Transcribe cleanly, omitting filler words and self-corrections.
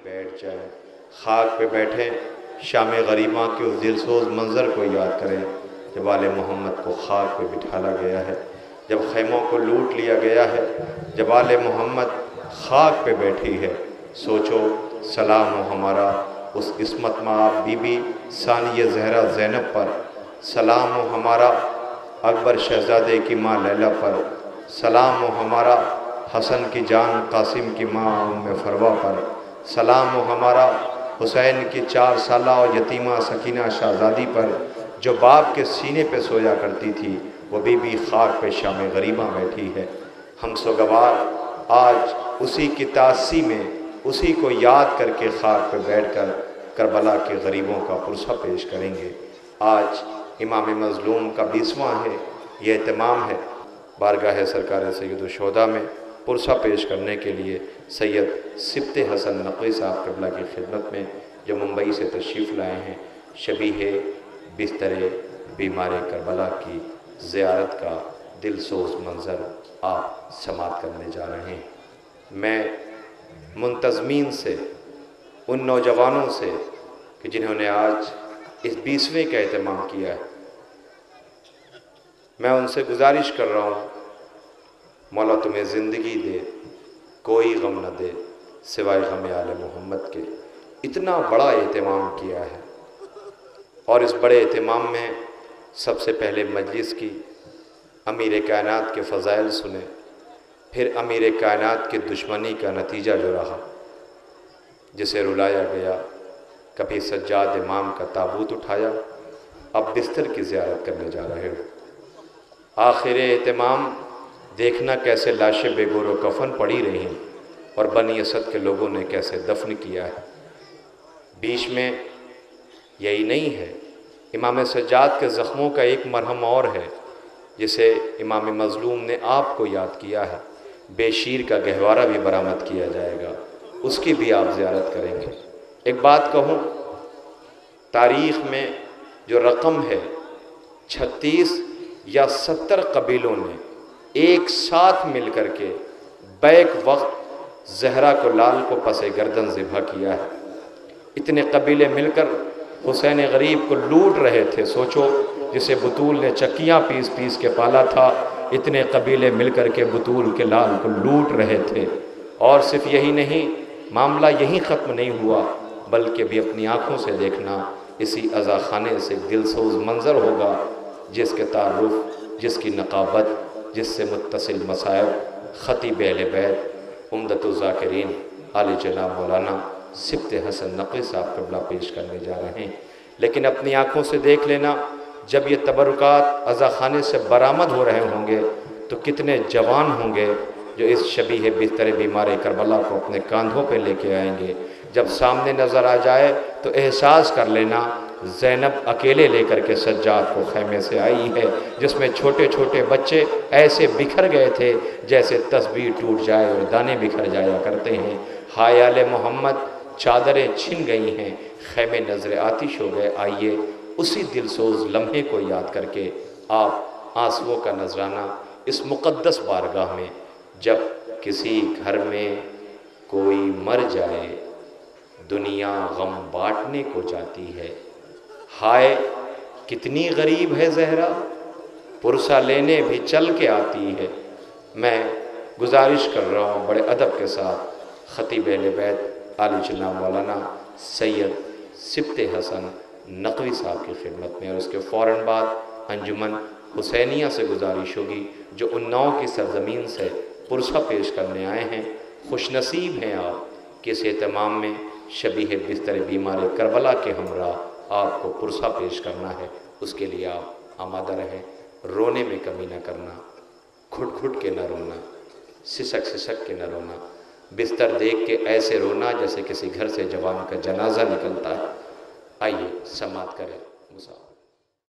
بیٹھ جائیں، خاک پہ بیٹھیں، شام غریباں کے اس دلسوز منظر کو یاد کریں جب آل محمد کو خاک پہ بٹھالا گیا ہے، جب خیموں کو لوٹ لیا گیا ہے، جب آل محمد خاک پہ بیٹھی ہے۔ سوچو سلام ہو ہمارا اس عصمت مآب بی بی ثانیہ زہرا زینب پر، سلام ہو ہمارا اکبر شہزادے کی ماں لیلہ پر، سلام ہو ہمارا حسن کی جان قاسم کی ماں ام فروہ پر، سلام ہو ہمارا حسین کی 4 سالہ اور یتیمہ سکینہ شہزادی پر، جو باپ کے سینے پہ سویا کرتی تھی، وہ بی بی خاک پہ شام غریباں بیٹھی ہے۔ ہم سوگوار آج اسی کی تاسی میں اسی کو یاد کر کے خاک پہ بیٹھ کر کربلا کے غریبوں کا پرسہ پیش کریں گے۔ آج امام مظلوم کا 20واں ہے، یہ اہتمام ہے بارگاہ سرکار سید الشہداء میں پرسہ پیش کرنے کے لیے سید سبط حسن نقوی صاحب قبلہ کی خدمت میں جو ممبئی سے تشریف لائے ہیں، شبیہ بستر بیمار کربلا کی زیارت کا دل سوز منظر آپ سماعت کرنے جا رہے ہیں۔ میں منتظمین سے، ان نوجوانوں سے کہ جنہوں نے آج اس 20ویں کا اہتمام کیا ہے، میں ان سے گزارش کر رہا ہوں، مولا تمہیں زندگی دے، کوئی غم نہ دے سوائے غم آل محمد کے۔ اتنا بڑا اہتمام کیا ہے، اور اس بڑے اہتمام میں سب سے پہلے مجلس کی امیر کائنات کے فضائل سنے، پھر امیر کائنات کی دشمنی کا نتیجہ جو رہا، جسے رلایا گیا، کبھی سجاد امام کا تابوت اٹھایا، اب بستر کی زیارت کرنے جا رہے ہو۔ آخر اہتمام دیکھنا کیسے لاشیں بے گور و کفن پڑی رہیں اور بنی اسد کے لوگوں نے کیسے دفن کیا ہے۔ بیچ میں یہی نہیں ہے، امام سجاد کے زخموں کا ایک مرہم اور ہے جسے امام مظلوم نے آپ کو یاد کیا ہے، بے شیر کا گہوارہ بھی برآمد کیا جائے گا، اس کی بھی آپ زیارت کریں گے۔ ایک بات کہوں، تاریخ میں جو رقم ہے 36 یا 70 قبیلوں نے ایک ساتھ مل کر کے بیک وقت زہرا کو لال کو پس گردن ذبح کیا ہے۔ اتنے قبیلے مل کر حسین غریب کو لوٹ رہے تھے۔ سوچو، جسے بطول نے چکیاں پیس پیس کے پالا تھا، اتنے قبیلے مل کر کے بطول کے لال کو لوٹ رہے تھے۔ اور صرف یہی نہیں، معاملہ یہی ختم نہیں ہوا، بلکہ بھی اپنی آنکھوں سے دیکھنا، اسی عزا خانے سے دلسوز منظر ہوگا جس کے تعارف، جس کی نقابت، جس سے متصل مسائب خطیب اہل بیت عمدۃ الذاکرین عالی جناب مولانا سبط حسن نقوی صاحب قبلہ پیش کرنے جا رہے ہیں۔ لیکن اپنی آنکھوں سے دیکھ لینا، جب یہ تبرکات عزا خانے سے برآمد ہو رہے ہوں گے تو کتنے جوان ہوں گے جو اس شبیہ بستر بیمار کربلا کو اپنے کاندھوں پہ لے کے آئیں گے۔ جب سامنے نظر آ جائے تو احساس کر لینا زینب اکیلے لے کر کے سجاد کو خیمے سے آئی ہے، جس میں چھوٹے چھوٹے بچے ایسے بکھر گئے تھے جیسے تسبیح ٹوٹ جائے اور دانے بکھر جایا کرتے ہیں۔ ہائے آل محمد، چادریں چھن گئی ہیں، خیمے نظر آتش ہو گئے۔ آئیے اسی دلسوز لمحے کو یاد کر کے آپ آنسوؤں کا نذرانہ اس مقدس بارگاہ میں، جب کسی گھر میں کوئی مر جائے دنیا غم بانٹنے کو جاتی ہے، ہائے کتنی غریب ہے زہرا، پرسہ لینے بھی چل کے آتی ہے۔ میں گزارش کر رہا ہوں بڑے ادب کے ساتھ خطیب اہل بیت عالی جناب مولانا سید سبط حسن نقوی صاحب کی خدمت میں، اور اس کے فوراً بعد انجمن حسینیہ سے گزارش ہوگی جو اناؤ کی سرزمین سے پرسہ پیش کرنے آئے ہیں۔ خوش نصیب ہیں آپ کہ اس اہتمام میں شبیہ بستر بیمار کربلا کے ہمراہ آپ کو پرسہ پیش کرنا ہے۔ اس کے لیے آپ آمادہ رہیں، رونے میں کمی نہ کرنا، گھٹ گھٹ کے نہ رونا، سسک سسک کے نہ رونا، بستر دیکھ کے ایسے رونا جیسے کسی گھر سے جوان کا جنازہ نکلتا ہے۔ آئیے سماعت کریں مصاحب۔